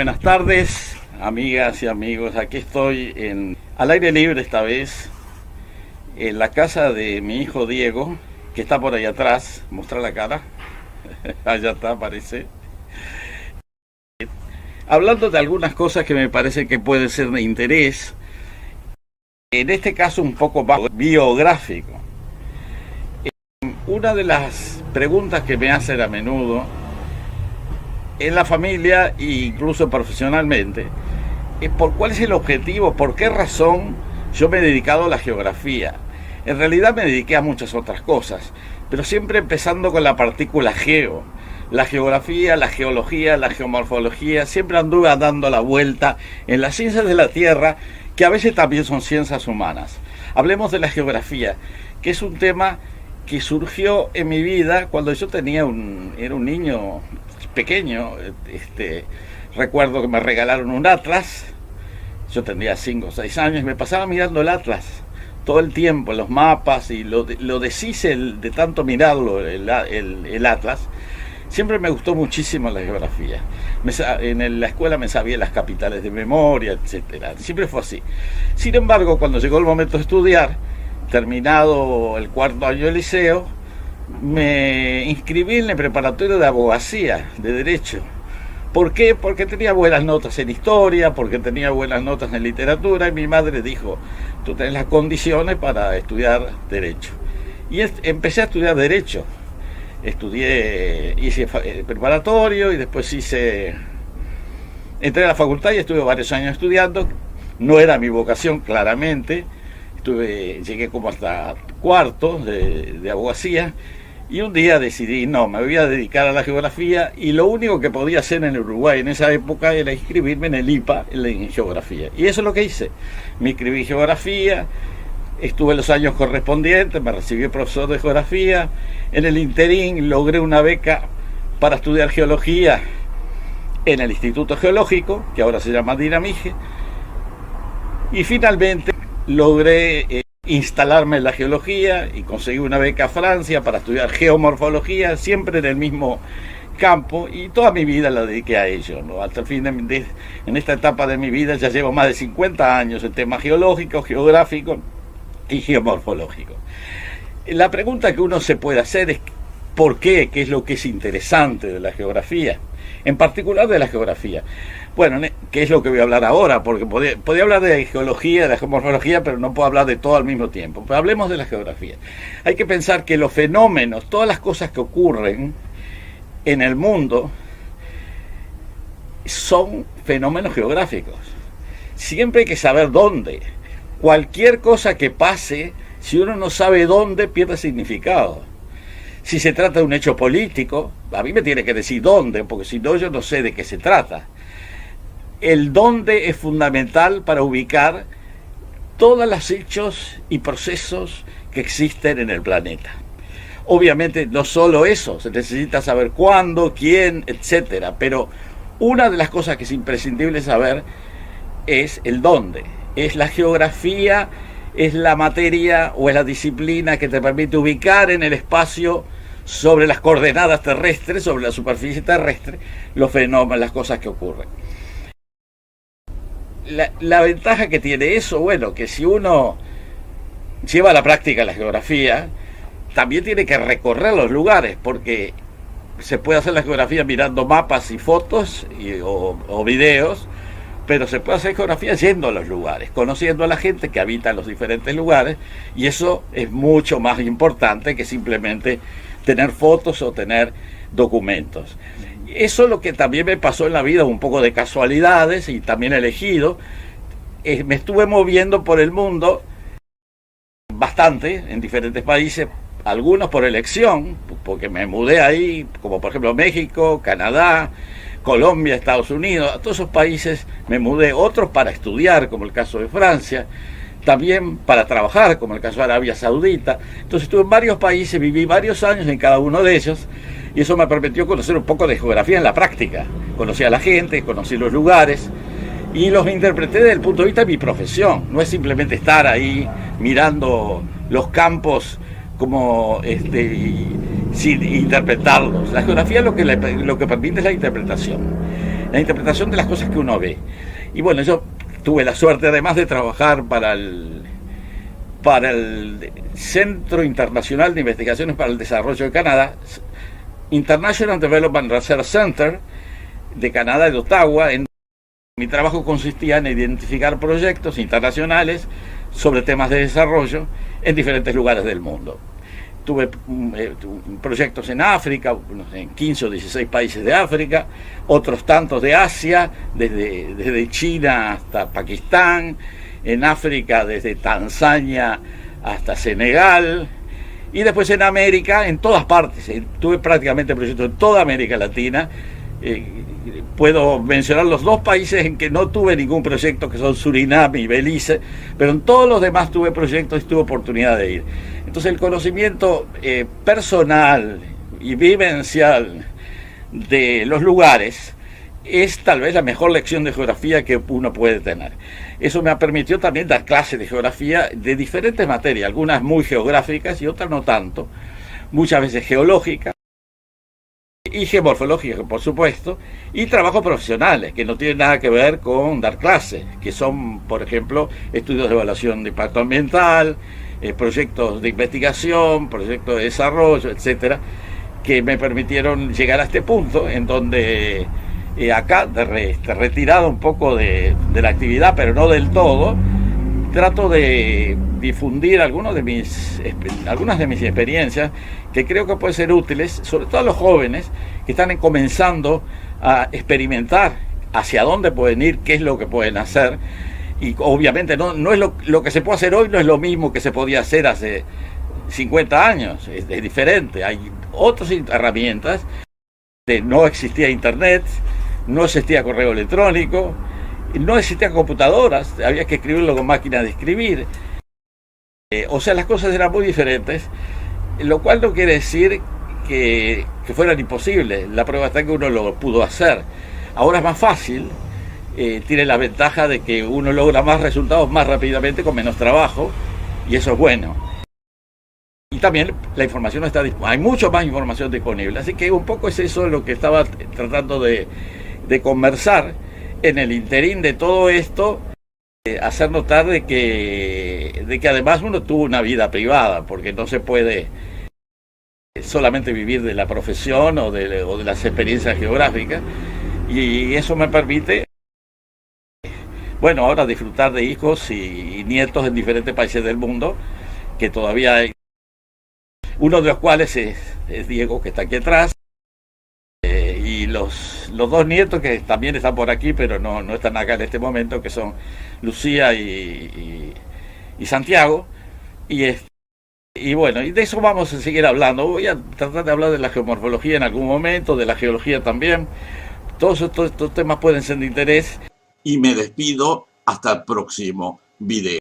buenas tardes, amigas y amigos. Aquí estoy al aire libre esta vez, en la casa de mi hijo Diego, que está por ahí atrás. Mostrar la cara. Allá está, parece. Hablando de algunas cosas que me parece que pueden ser de interés, en este caso un poco más biográfico. Una de las preguntas que me hacen a menudo en la familia e incluso profesionalmente es por cuál es el objetivo, por qué razón yo me he dedicado a la geografía. En realidad me dediqué a muchas otras cosas, pero siempre empezando con la partícula geo. La geografía, la geología, la geomorfología, siempre anduve dando la vuelta en las ciencias de la Tierra, que a veces también son ciencias humanas. Hablemos de la geografía, que es un tema que surgió en mi vida cuando yo era un niño pequeño. Recuerdo que me regalaron un atlas. Yo tenía 5 o 6 años y me pasaba mirando el atlas todo el tiempo, los mapas, y lo deshice de tanto mirarlo, el atlas. Siempre me gustó muchísimo la geografía. En la escuela me sabía las capitales de memoria, etcétera. Siempre fue así. Sin embargo, cuando llegó el momento de estudiar, terminado el 4º año de liceo, me inscribí en el preparatorio de abogacía, de Derecho. ¿Por qué? Porque tenía buenas notas en historia, porque tenía buenas notas en literatura, y mi madre dijo: tú tenés las condiciones para estudiar Derecho. Y empecé a estudiar Derecho. Hice preparatorio y después entré a la facultad y estuve varios años estudiando. No era mi vocación, claramente. Llegué como hasta 4º de abogacía, y un día decidí, no, me voy a dedicar a la geografía, y lo único que podía hacer en el Uruguay en esa época era inscribirme en el IPA en geografía. Y eso es lo que hice. Me inscribí en geografía, estuve los años correspondientes, me recibí profesor de geografía. En el interín logré una beca para estudiar geología en el Instituto Geológico, que ahora se llama Dinamige, y finalmente logré instalarme en la geología y conseguí una beca a Francia para estudiar geomorfología, siempre en el mismo campo, y toda mi vida la dediqué a ello, ¿no? Hasta el fin en esta etapa de mi vida ya llevo más de 50 años en temas geológicos, geográficos y geomorfológicos. La pregunta que uno se puede hacer es ¿por qué? ¿Qué es lo que es interesante de la geografía? En particular de la geografía. Bueno, ¿qué es lo que voy a hablar ahora? Porque podía hablar de geología, de la geomorfología, pero no puedo hablar de todo al mismo tiempo. Pero hablemos de la geografía. Hay que pensar que los fenómenos, todas las cosas que ocurren en el mundo, son fenómenos geográficos. Siempre hay que saber dónde. Cualquier cosa que pase, si uno no sabe dónde, pierde significado. Si se trata de un hecho político, a mí me tiene que decir dónde, porque si no, yo no sé de qué se trata. El dónde es fundamental para ubicar todos los hechos y procesos que existen en el planeta. Obviamente no solo eso, se necesita saber cuándo, quién, etcétera, pero una de las cosas que es imprescindible saber es el dónde. Es la geografía, es la materia o es la disciplina que te permite ubicar en el espacio, sobre las coordenadas terrestres, sobre la superficie terrestre, los fenómenos, las cosas que ocurren. La ventaja que tiene eso, bueno, que si uno lleva a la práctica la geografía, también tiene que recorrer los lugares, porque se puede hacer la geografía mirando mapas y fotos o videos, pero se puede hacer geografía yendo a los lugares, conociendo a la gente que habita en los diferentes lugares, y eso es mucho más importante que simplemente tener fotos o tener documentos. Eso es lo que también me pasó en la vida, un poco de casualidades y también elegido. Me estuve moviendo por el mundo bastante, en diferentes países, algunos por elección, porque me mudé ahí, como por ejemplo México, Canadá, Colombia, Estados Unidos. A todos esos países me mudé, otros para estudiar, como el caso de Francia, también para trabajar, como el caso de Arabia Saudita. Entonces estuve en varios países, viví varios años en cada uno de ellos, y eso me permitió conocer un poco de geografía en la práctica. Conocí a la gente, conocí los lugares, y los interpreté desde el punto de vista de mi profesión. No es simplemente estar ahí mirando los campos como sin interpretarlos. La geografía lo que permite es la interpretación. la interpretación de las cosas que uno ve. Y bueno, yo tuve la suerte además de trabajar para el Centro Internacional de Investigaciones para el Desarrollo de Canadá, International Development Research Center de Canadá, de Ottawa. Mi trabajo consistía en identificar proyectos internacionales sobre temas de desarrollo en diferentes lugares del mundo. Tuve proyectos en África, en 15 o 16 países de África, otros tantos de Asia, desde China hasta Pakistán, en África desde Tanzania hasta Senegal, y después en América, en todas partes. Tuve prácticamente proyectos en toda América Latina. Puedo mencionar los dos países en que no tuve ningún proyecto, que son Surinam y Belice, pero en todos los demás tuve proyectos y tuve oportunidad de ir. Entonces el conocimiento personal y vivencial de los lugares es tal vez la mejor lección de geografía que uno puede tener. Eso me ha permitido también dar clases de geografía de diferentes materias, algunas muy geográficas y otras no tanto, muchas veces geológicas y geomorfológicas, por supuesto, y trabajos profesionales que no tienen nada que ver con dar clases, que son, por ejemplo, estudios de evaluación de impacto ambiental, proyectos de investigación, proyectos de desarrollo, etcétera, que me permitieron llegar a este punto en donde acá, retirado un poco de la actividad, pero no del todo, trato de difundir algunas de mis experiencias que creo que pueden ser útiles, sobre todo a los jóvenes que están comenzando a experimentar hacia dónde pueden ir, qué es lo que pueden hacer. Y obviamente no es lo que se puede hacer hoy, no es lo mismo que se podía hacer hace 50 años, es diferente. Hay otras herramientas. No existía internet, no existía correo electrónico, no existían computadoras, había que escribirlo con máquina de escribir. O sea, las cosas eran muy diferentes, lo cual no quiere decir que fueran imposibles. La prueba está en que uno lo pudo hacer. Ahora es más fácil, tiene la ventaja de que uno logra más resultados más rápidamente con menos trabajo, y eso es bueno. Y también la información está disponible, hay mucho más información disponible, así que un poco es eso lo que estaba tratando de conversar en el interín de todo esto, hacer notar de que además uno tuvo una vida privada, porque no se puede solamente vivir de la profesión o de las experiencias geográficas, y eso me permite, bueno, ahora disfrutar de hijos y nietos en diferentes países del mundo, que todavía hay, uno de los cuales es Diego, que está aquí atrás, y los dos nietos que también están por aquí, pero no están acá en este momento, que son Lucía y Santiago, y bueno, y de eso vamos a seguir hablando. Voy a tratar de hablar de la geomorfología en algún momento, de la geología también. Todos estos temas pueden ser de interés. Y me despido hasta el próximo video.